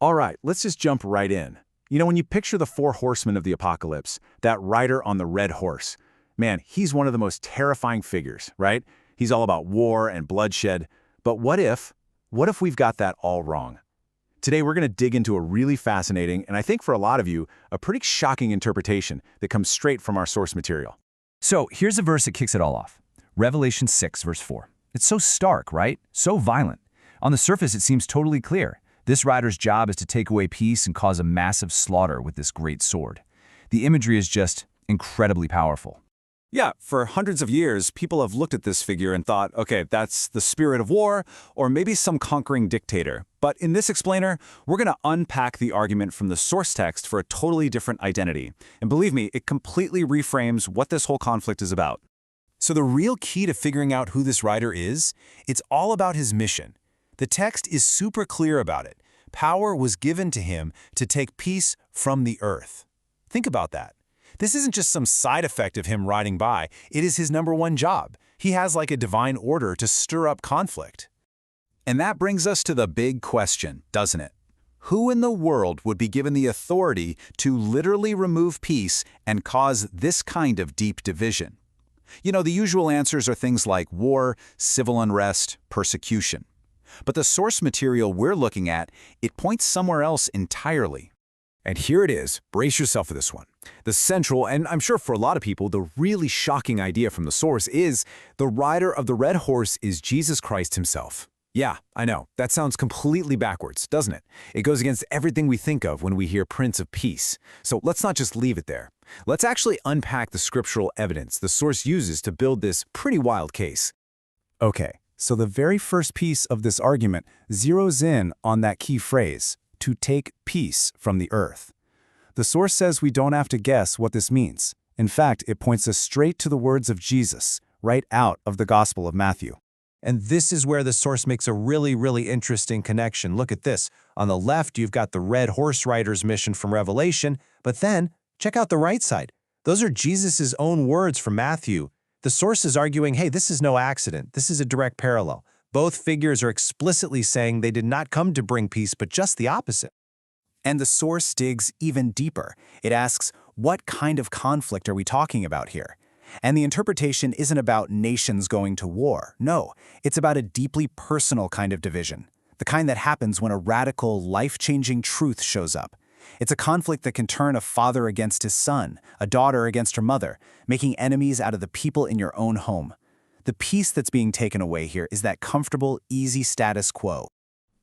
All right, let's just jump right in. When you picture the four horsemen of the apocalypse, that rider on the red horse, man, he's one of the most terrifying figures, right? He's all about war and bloodshed. But what if we've got that all wrong? Today, we're going to dig into a really fascinating, and I think for a lot of you, a pretty shocking interpretation that comes straight from our source material. So here's a verse that kicks it all off. Revelation 6, verse 4. It's so stark, right? So violent. On the surface, it seems totally clear. This rider's job is to take away peace and cause a massive slaughter with this great sword. The imagery is just incredibly powerful. Yeah, for hundreds of years, people have looked at this figure and thought, okay, that's the spirit of war, or maybe some conquering dictator. But in this explainer, we're going to unpack the argument from the source text for a totally different identity. And believe me, it completely reframes what this whole conflict is about. So the real key to figuring out who this rider is, it's all about his mission. The text is super clear about it. Power was given to him to take peace from the earth. Think about that. This isn't just some side effect of him riding by. It is his #1 job. He has like a divine order to stir up conflict. And that brings us to the big question, doesn't it? Who in the world would be given the authority to literally remove peace and cause this kind of deep division? The usual answers are things like war, civil unrest, persecution. But the source material we're looking at, it points somewhere else entirely. And here it is. Brace yourself for this one. The central, and I'm sure for a lot of people, the really shocking idea from the source is the rider of the red horse is Jesus Christ himself. Yeah, I know. That sounds completely backwards, doesn't it? It goes against everything we think of when we hear Prince of Peace. So let's not just leave it there. Let's actually unpack the scriptural evidence the source uses to build this pretty wild case. Okay, so the very first piece of this argument zeroes in on that key phrase, to take peace from the earth. The source says we don't have to guess what this means. In fact, it points us straight to the words of Jesus, right out of the Gospel of Matthew. And this is where the source makes a really interesting connection. Look at this. On the left, you've got the red horse rider's mission from Revelation, but then check out the right side. Those are Jesus' own words from Matthew. The source is arguing, hey, this is no accident. This is a direct parallel. Both figures are explicitly saying they did not come to bring peace, but just the opposite. And the source digs even deeper. It asks, what kind of conflict are we talking about here? And the interpretation isn't about nations going to war. No, it's about a deeply personal kind of division, the kind that happens when a radical, life-changing truth shows up. It's a conflict that can turn a father against his son, a daughter against her mother, making enemies out of the people in your own home. The piece that's being taken away here is that comfortable, easy status quo.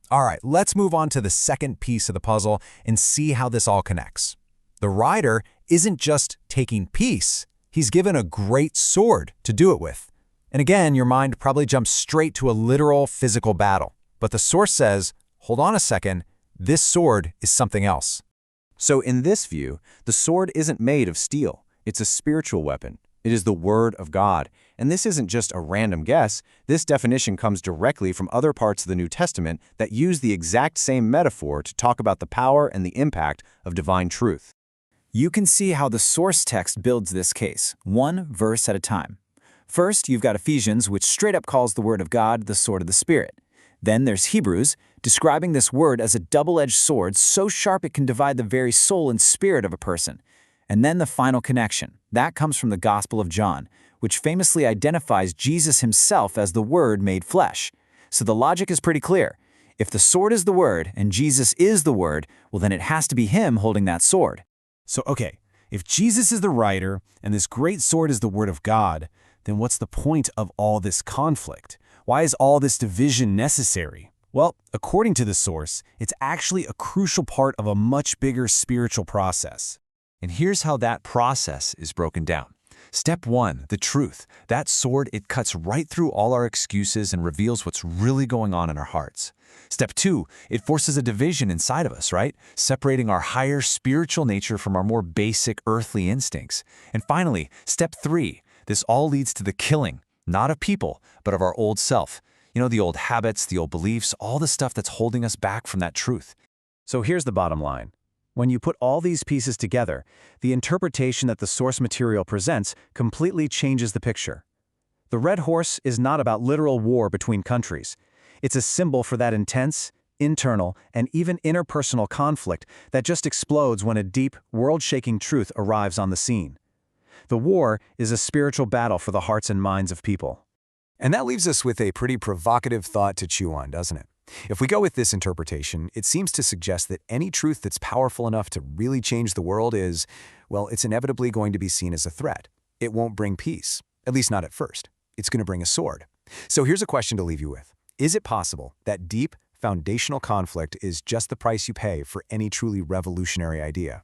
All right, let's move on to the second piece of the puzzle and see how this all connects. The rider isn't just taking peace. He's given a great sword to do it with. And again, your mind probably jumps straight to a literal physical battle. But the source says, hold on a second, this sword is something else. So in this view, the sword isn't made of steel. It's a spiritual weapon. It is the Word of God. And this isn't just a random guess. This definition comes directly from other parts of the New Testament that use the exact same metaphor to talk about the power and the impact of divine truth. You can see how the source text builds this case, one verse at a time. First, you've got Ephesians, which straight up calls the Word of God the sword of the Spirit. Then there's Hebrews, describing this word as a double-edged sword so sharp it can divide the very soul and spirit of a person. And then the final connection. That comes from the Gospel of John, which famously identifies Jesus himself as the Word made flesh. So the logic is pretty clear. If the sword is the Word and Jesus is the Word, well then it has to be him holding that sword. So okay, if Jesus is the rider and this great sword is the Word of God, then what's the point of all this conflict? Why is all this division necessary? Well, according to the source, it's actually a crucial part of a much bigger spiritual process. And here's how that process is broken down. Step 1, the truth. That sword, it cuts right through all our excuses and reveals what's really going on in our hearts. Step 2, it forces a division inside of us, right? Separating our higher spiritual nature from our more basic earthly instincts. And finally, step 3, this all leads to the killing, not of people, but of our old self. The old habits, the old beliefs, all the stuff that's holding us back from that truth. So here's the bottom line. When you put all these pieces together, the interpretation that the source material presents completely changes the picture. The red horse is not about literal war between countries. It's a symbol for that intense, internal, and even interpersonal conflict that just explodes when a deep, world-shaking truth arrives on the scene. The war is a spiritual battle for the hearts and minds of people. And that leaves us with a pretty provocative thought to chew on, doesn't it? If we go with this interpretation, it seems to suggest that any truth that's powerful enough to really change the world is, well, it's inevitably going to be seen as a threat. It won't bring peace, at least not at first. It's going to bring a sword. So here's a question to leave you with. Is it possible that deep, foundational conflict is just the price you pay for any truly revolutionary idea?